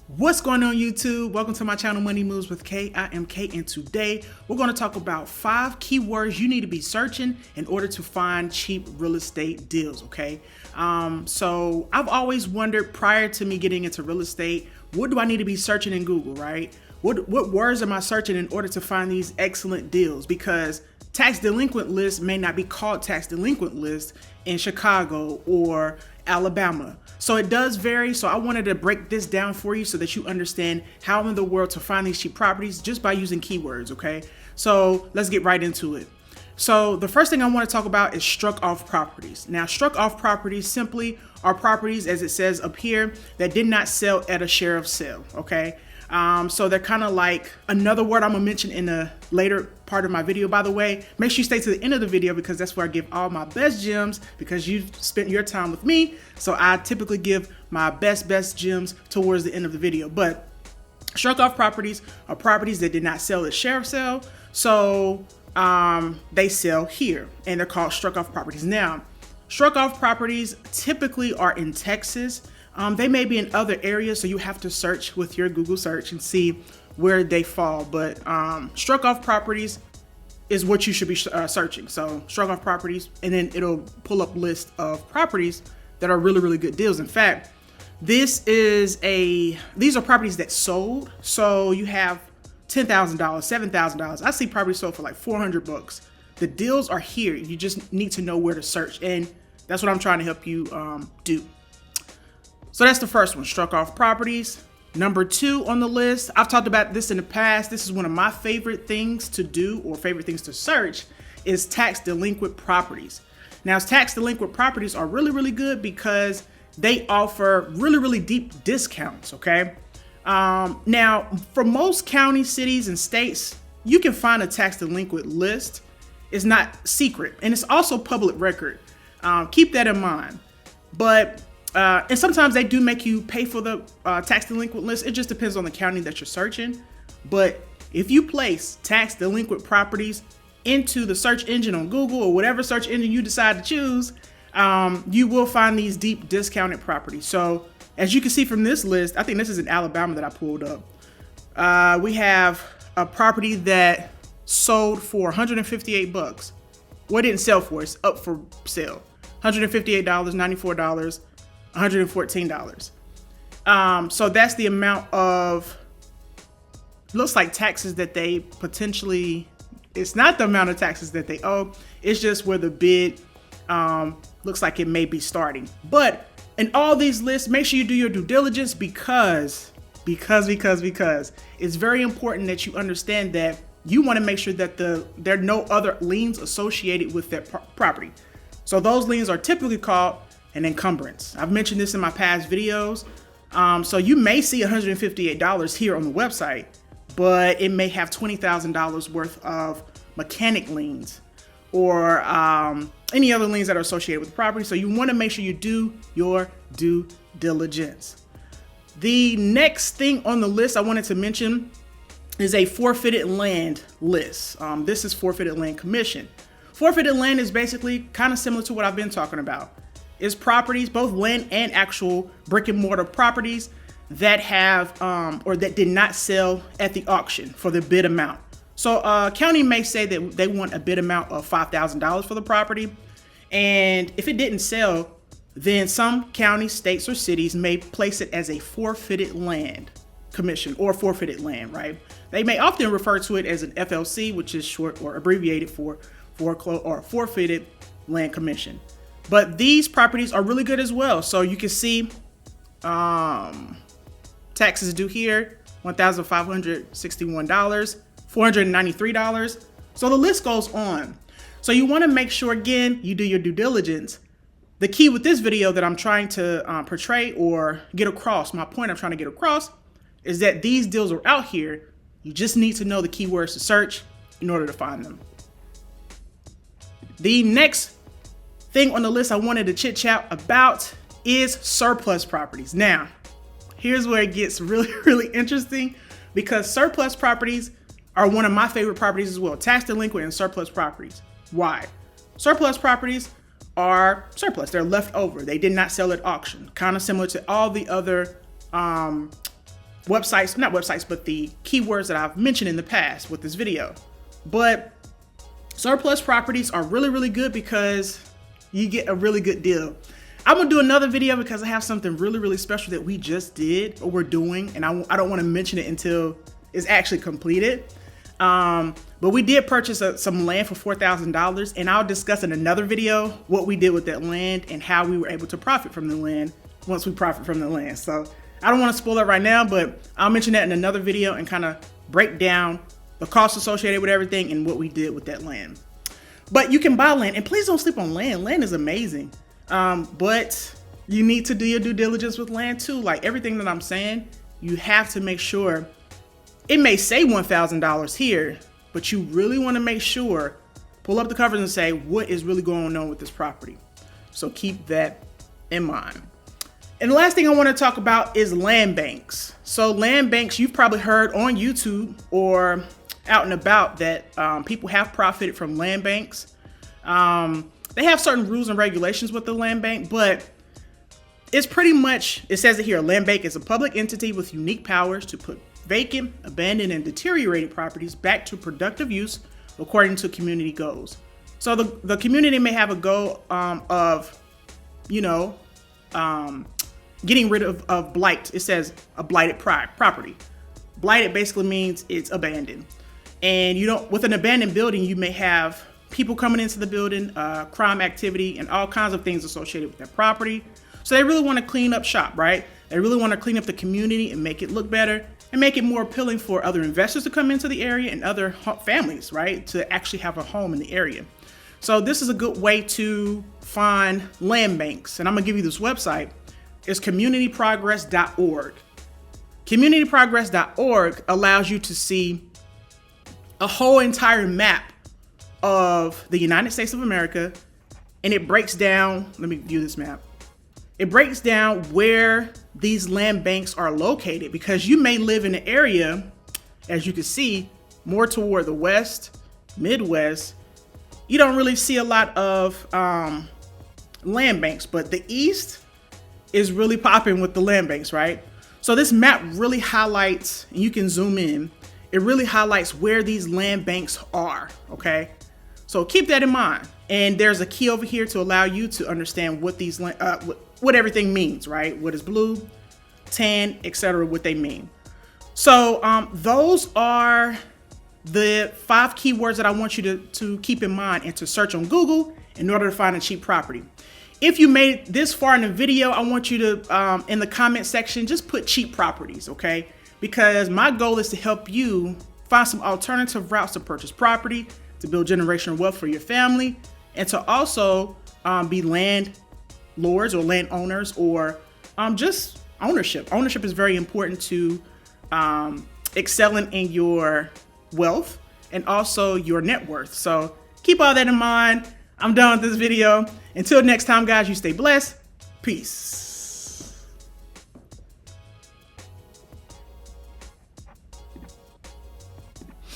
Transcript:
What's going on YouTube? Welcome to my channel Money Moves with Kay. I am Kay, and today we're going to talk about 5 keywords you need to be searching in order to find cheap real estate deals, okay? So I've always wondered prior to me getting into real estate, what do I need to be searching in Google, right? What words am I searching in order to find these excellent deals? Because tax delinquent list may not be called tax delinquent list in Chicago or Alabama. So it does vary. So I wanted to break this down for you so that you understand how in the world to find these cheap properties just by using keywords, okay? So let's get right into it. So the first thing I want to talk about is struck off properties. Now, struck off properties simply are properties, as it says up here, that did not sell at a share of sale, okay? So they're kind of like another word I'm gonna mention in the later part of my video. By the way, make sure you stay to the end of the video because that's where I give all my best gems because you've spent your time with me. So I typically give my best gems towards the end of the video. But struck off properties are properties that did not sell at share of sale. So they sell here and they're called struck off properties. Now, struck off properties typically are in Texas. They may be in other areas, so you have to search with your Google search and see where they fall. But struck off properties is what you should be searching. So struck off properties, and then it'll pull up list of properties that are really good deals. In fact, these are properties that sold. So you have $10,000, $7,000. I see properties sold for like $400. The deals are here. You just need to know where to search, and that's what I'm trying to help you do. So that's the first one, struck off properties. Number 2 on the list, I've talked about this in the past. This is one of my favorite things to do or favorite things to search is tax delinquent properties. Now, tax delinquent properties are really good because they offer really deep discounts, okay? Now, for most counties, cities, and states, you can find a tax delinquent list. It's not secret, and it's also public record. Keep that in mind. But and sometimes they do make you pay for the tax delinquent list. It just depends on the county that you're searching. But if you place tax delinquent properties into the search engine on Google or whatever search engine you decide to choose, you will find these deep discounted properties. So as you can see from this list, I think this is in Alabama that I pulled up. We have a property that sold for $158. What it didn't sell for? It's up for sale. $158, $94. $114. So that's the amount of, looks like taxes that they potentially, it's not the amount of taxes that they owe, it's just where the bid looks like it may be starting. But in all these lists, make sure you do your due diligence because it's very important that you understand that you want to make sure that there are no other liens associated with that property. So those liens are typically called an encumbrance. I've mentioned this in my past videos. So you may see $158 here on the website, but it may have $20,000 worth of mechanic liens or any other liens that are associated with the property. So you want to make sure you do your due diligence. The next thing on the list I wanted to mention is a forfeited land list. This is forfeited land commission. Forfeited land is basically kind of similar to what I've been talking about. Is properties, both land and actual brick and mortar properties that have or that did not sell at the auction for the bid amount. So county may say that they want a bid amount of $5,000 for the property, and if it didn't sell, then some counties, states, or cities may place it as a forfeited land commission or forfeited land, right? They may often refer to it as an FLC, which is short or abbreviated for forfeited land commission. But these properties are really good as well. So you can see taxes due here, $1,561, $493. So the list goes on. So you want to make sure, again, you do your due diligence. The key with this video that I'm trying to portray or get across, my point I'm trying to get across, is that these deals are out here. You just need to know the keywords to search in order to find them. The next thing on the list I wanted to chit chat about is surplus properties. Now, here's where it gets really interesting because surplus properties are one of my favorite properties as well. Tax delinquent and surplus properties. Why? Surplus properties are surplus. They're left over. They did not sell at auction. Kind of similar to all the other websites, not websites, but the keywords that I've mentioned in the past with this video. But surplus properties are really, really good because you get a really good deal. I'm gonna do another video because I have something really, really special that we just did or we're doing, and I don't want to mention it until it's actually completed. But we did purchase some land for $4,000, and I'll discuss in another video what we did with that land and how we were able to profit from the land once we profit from the land. So I don't want to spoil it right now, but I'll mention that in another video and kind of break down the costs associated with everything and what we did with that land. But you can buy land, and please don't sleep on land. Land is amazing. But you need to do your due diligence with land too. Like everything that I'm saying, you have to make sure. It may say $1,000 here, but you really want to make sure, pull up the covers and say, what is really going on with this property? So keep that in mind. And the last thing I want to talk about is land banks. So land banks, you've probably heard on YouTube or out and about that people have profited from land banks. They have certain rules and regulations with the land bank, but it's pretty much, it says it here, a land bank is a public entity with unique powers to put vacant, abandoned, and deteriorating properties back to productive use according to community goals. So the community may have a goal of, getting rid of blight. It says a blighted property. Blighted basically means it's abandoned. And with an abandoned building, you may have people coming into the building, crime activity, and all kinds of things associated with that property. So they really want to clean up shop, right? They really want to clean up the community and make it look better and make it more appealing for other investors to come into the area and other families, right? To actually have a home in the area. So this is a good way to find land banks. And I'm gonna give you this website. It's communityprogress.org. Communityprogress.org allows you to see a whole entire map of the United States of America. And it breaks down, let me view this map. It breaks down where these land banks are located, because you may live in an area, as you can see, more toward the west, Midwest. You don't really see a lot of land banks, but the east is really popping with the land banks, right? So this map really highlights, and you can zoom in, it really highlights where these land banks are, okay? So keep that in mind. And there's a key over here to allow you to understand what these what everything means, right? What is blue, tan, etc., what they mean. So those are the 5 keywords that I want you to keep in mind and to search on Google in order to find a cheap property. If you made it this far in the video, I want you to, in the comment section, just put cheap properties, okay? Because my goal is to help you find some alternative routes to purchase property, to build generational wealth for your family, and to also be landlords or landowners, or just ownership. Ownership is very important to excelling in your wealth and also your net worth. So keep all that in mind. I'm done with this video. Until next time, guys, you stay blessed. Peace.